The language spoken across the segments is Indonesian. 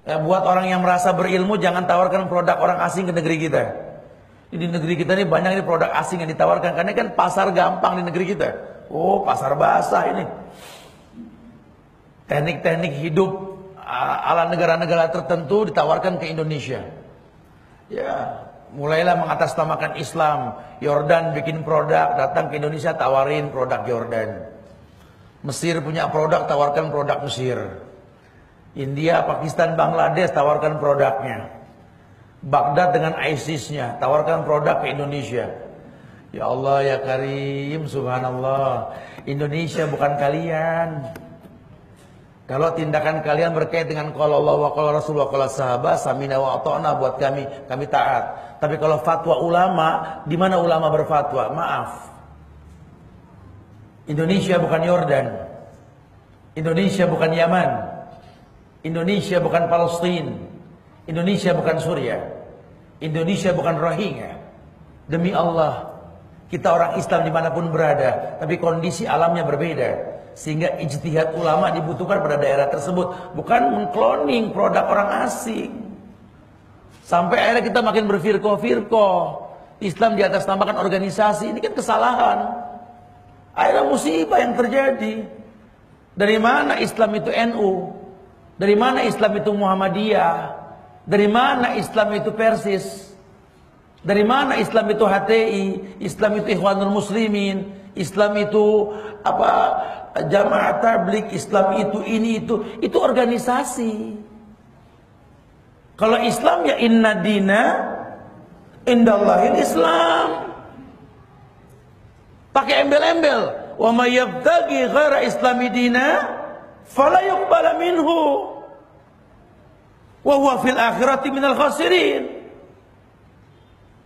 Ya, buat orang yang merasa berilmu, jangan tawarkan produk orang asing ke negeri kita. Di negeri kita ini banyak ini produk asing yang ditawarkan, karena kan pasar gampang di negeri kita. Oh, pasar basah ini. Teknik-teknik hidup ala negara-negara tertentu ditawarkan ke Indonesia. Ya, mulailah mengatasnamakan Islam. Yordan bikin produk, datang ke Indonesia tawarin produk Yordan. Mesir punya produk, tawarkan produk Mesir. India, Pakistan, Bangladesh tawarkan produknya. Baghdad dengan ISIS-nya tawarkan produk ke Indonesia. Ya Allah ya Karim, subhanallah. Indonesia bukan kalian. Kalau tindakan kalian berkait dengan qala Allah wa qala Rasulullah qala sahabat, samina wa ata'na, buat kami taat. Tapi kalau fatwa ulama, di mana ulama berfatwa? Maaf. Indonesia bukan Yordan. Indonesia bukan Yaman. Indonesia bukan Palestina. Indonesia bukan Suriah. Indonesia bukan Rohingya. Demi Allah, kita orang Islam dimanapun berada, tapi kondisi alamnya berbeda, sehingga ijtihad ulama dibutuhkan pada daerah tersebut, bukan mengkloning produk orang asing. Sampai akhirnya kita makin berfirqah-firqah. Islam di atas namakan organisasi, ini kan kesalahan. Akhirnya musibah yang terjadi. Dari mana Islam itu NU? Dari mana Islam itu Muhammadiyah? Dari mana Islam itu Persis? Dari mana Islam itu HTI? Islam itu Ikhwanul Muslimin? Islam itu apa? Jamaah Tabligh? Islam itu ini itu organisasi. Kalau Islam ya inna dina indallahil Islam. Pakai embel-embel. Wa may yabtaghi ghaira islami dina fala yuqbala minhu wa huwa fil akhirati minal khasirin.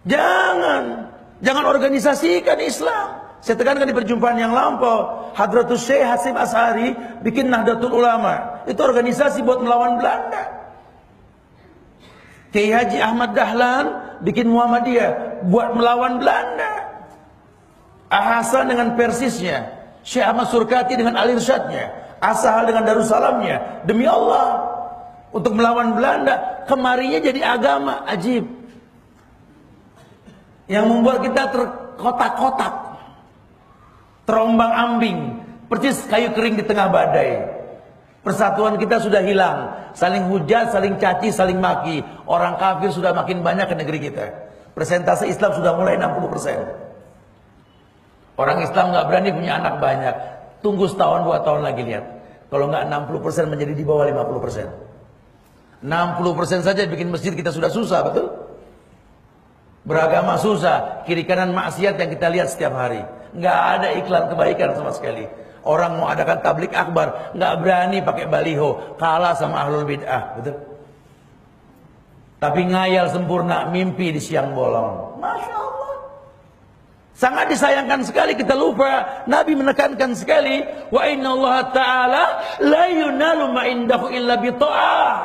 Jangan organisasikan Islam. Saya tekankan di perjumpaan yang lampau, Hadratus Syekh Hasim Ash'ari bikin Nahdlatul Ulama. Itu organisasi buat melawan Belanda. Kiai Haji Ahmad Dahlan bikin Muhammadiyah buat melawan Belanda. Ahasan dengan Persisnya, Syekh Ahmad Surkati dengan Al-Irsyadnya, Asahal dengan Darussalamnya. Demi Allah, untuk melawan Belanda, kemarinya jadi agama. Ajib. Yang membuat kita terkotak-kotak, terombang-ambing, persis kayu kering di tengah badai. Persatuan kita sudah hilang, saling hujat, saling caci, saling maki. Orang kafir sudah makin banyak ke negeri kita. Persentase Islam sudah mulai 60%. Orang Islam nggak berani punya anak banyak. Tunggu setahun 2 tahun lagi lihat. Kalau nggak 60% menjadi di bawah 50%. 60% saja bikin masjid kita sudah susah, betul? Beragama susah, kiri kanan maksiat yang kita lihat setiap hari. Nggak ada iklan kebaikan sama sekali. Orang mau adakan tablik akbar, nggak berani pakai baliho, kalah sama ahlul bid'ah, betul? Tapi ngayal sempurna, mimpi di siang bolong. Masya Allah. Sangat disayangkan sekali, kita lupa. Nabi menekankan sekali, wa inna Allah ta'ala la yunalu ma indahu illa bita'ah.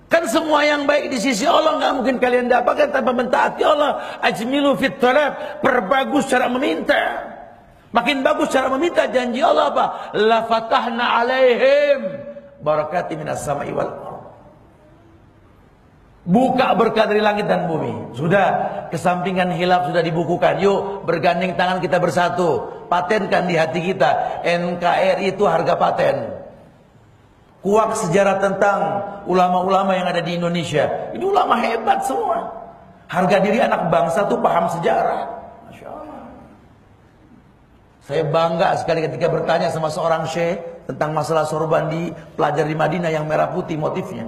Kan semua yang baik di sisi Allah nggak mungkin kalian dapatkan tanpa mentaati Allah. Ajmilu fit talab, perbagus cara meminta. Makin bagus cara meminta, janji Allah apa? La fatahna alaihim barakati minas sama'i wal ardh. Buka berkah dari langit dan bumi. Sudah, kesampingan hilaf sudah dibukukan. Yuk bergandeng tangan kita bersatu. Patenkan di hati kita, NKRI itu harga paten. Kuak sejarah tentang ulama-ulama yang ada di Indonesia. Ini ulama hebat semua. Harga diri anak bangsa tuh paham sejarah. Masya Allah. Saya bangga sekali ketika bertanya sama seorang syekh tentang masalah sorban di pelajar di Madinah yang merah putih motifnya.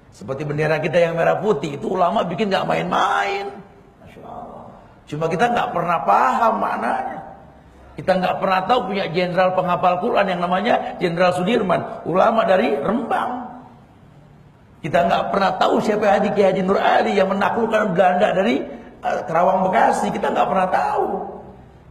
Seperti bendera kita yang merah putih, itu ulama bikin gak main-main. Masya Allah. Cuma kita gak pernah paham maknanya. Kita gak pernah tahu punya jenderal penghafal Quran yang namanya Jenderal Sudirman, ulama dari Rembang. Kita gak pernah tahu siapa Kiai Haji Nur Ali yang menaklukkan Belanda dari Kerawang Bekasi. Kita gak pernah tahu.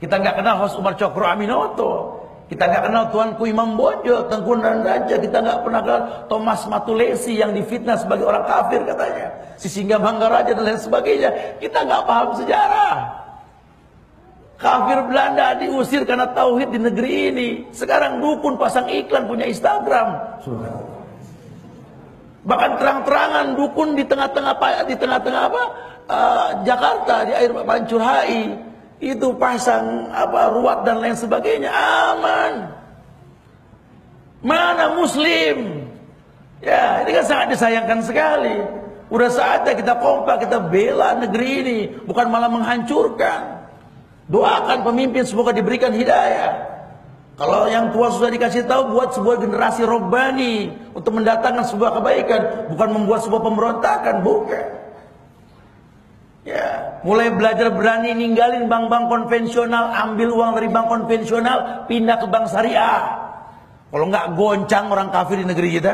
Kita gak kenal Hos Umar Cokro Aminoto. Kita nggak kenal Tuanku Imam Bonjol, Tengku Raja. Kita nggak pernah kenal Thomas Matulesi yang difitnah sebagai orang kafir katanya. Sisingga Manggaraja dan lain sebagainya. Kita nggak paham sejarah. Kafir Belanda diusir karena tauhid di negeri ini. Sekarang dukun pasang iklan punya Instagram. Bahkan terang-terangan dukun di tengah-tengah apa? Jakarta di air Pancur HI itu pasang ruat dan lain sebagainya, aman. Mana Muslim? Ya, ini kan sangat disayangkan sekali. Udah saatnya kita kompak, kita bela negeri ini, bukan malah menghancurkan. Doakan pemimpin semoga diberikan hidayah. Kalau yang tua sudah dikasih tahu, buat sebuah generasi robbani untuk mendatangkan sebuah kebaikan, bukan membuat sebuah pemberontakan, bukan. Ya, mulai belajar berani ninggalin bank-bank konvensional, ambil uang dari bank konvensional, pindah ke bank syariah. Kalau nggak goncang orang kafir di negeri kita.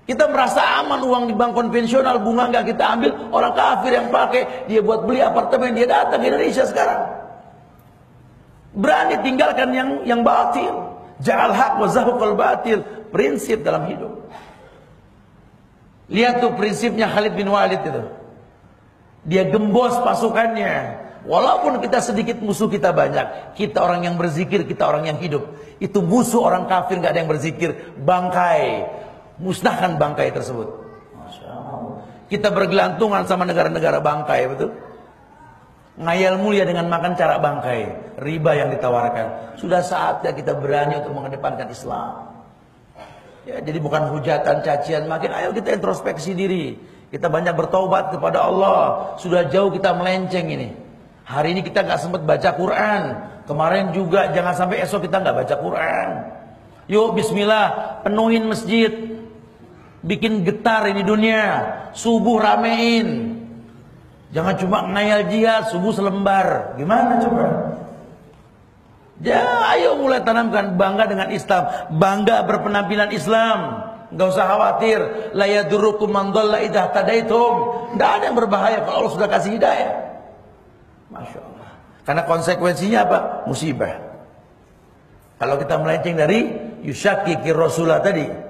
Kita merasa aman uang di bank konvensional, bunga nggak kita ambil, orang kafir yang pakai, dia buat beli apartemen, dia datang ke Indonesia sekarang. Berani tinggalkan yang batil. Ja'al haq wa zahuqal batil. Prinsip dalam hidup. Lihat tuh prinsipnya Khalid bin Walid itu. Dia gembos pasukannya. Walaupun kita sedikit, musuh kita banyak. Kita orang yang berzikir, kita orang yang hidup. Itu musuh orang kafir, gak ada yang berzikir. Bangkai. Musnahkan bangkai tersebut. Masya Allah. Kita bergelantungan sama negara-negara bangkai, betul? Ngayal mulia dengan makan cara bangkai, riba yang ditawarkan. Sudah saatnya kita berani untuk mengedepankan Islam. Ya, jadi bukan hujatan, cacian, makin ayo kita introspeksi diri. Kita banyak bertaubat kepada Allah. Sudah jauh kita melenceng ini. Hari ini kita nggak sempat baca Quran. Kemarin juga, jangan sampai esok kita nggak baca Quran. Yuk bismillah, penuhin masjid. Bikin getar ini dunia. Subuh ramein. Jangan cuma ngayal jihad, subuh selembar. Gimana coba? Ya, ayo mulai tanamkan bangga dengan Islam. Bangga berpenampilan Islam. Gak usah khawatir. La yadurukum man dhalla idza tadaitum. Tidak ada yang berbahaya kalau Allah sudah kasih hidayah. Masya Allah. Karena konsekuensinya apa? Musibah. Kalau kita melenceng dari yusyakiki Rasulullah tadi.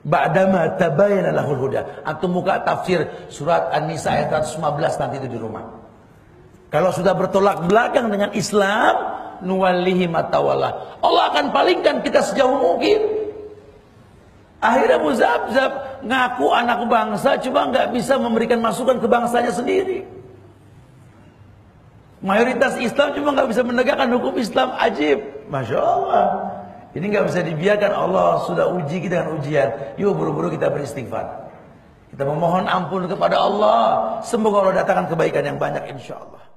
Ba'dama tabayyana lahul huda. Antum buka tafsir surat An-Nisa ayat 115 nanti itu di rumah. Kalau sudah bertolak belakang dengan Islam, nuwallihi ma tawalla. Allah akan palingkan kita sejauh mungkin. Akhirnya muzabzab ngaku anak bangsa, cuma nggak bisa memberikan masukan ke bangsanya sendiri. Mayoritas Islam cuma nggak bisa menegakkan hukum Islam, ajib. Masya Allah. Ini nggak bisa dibiarkan, Allah sudah uji kita dengan ujian. Yuk buru-buru kita beristighfar. Kita memohon ampun kepada Allah. Semoga Allah datangkan kebaikan yang banyak insya Allah.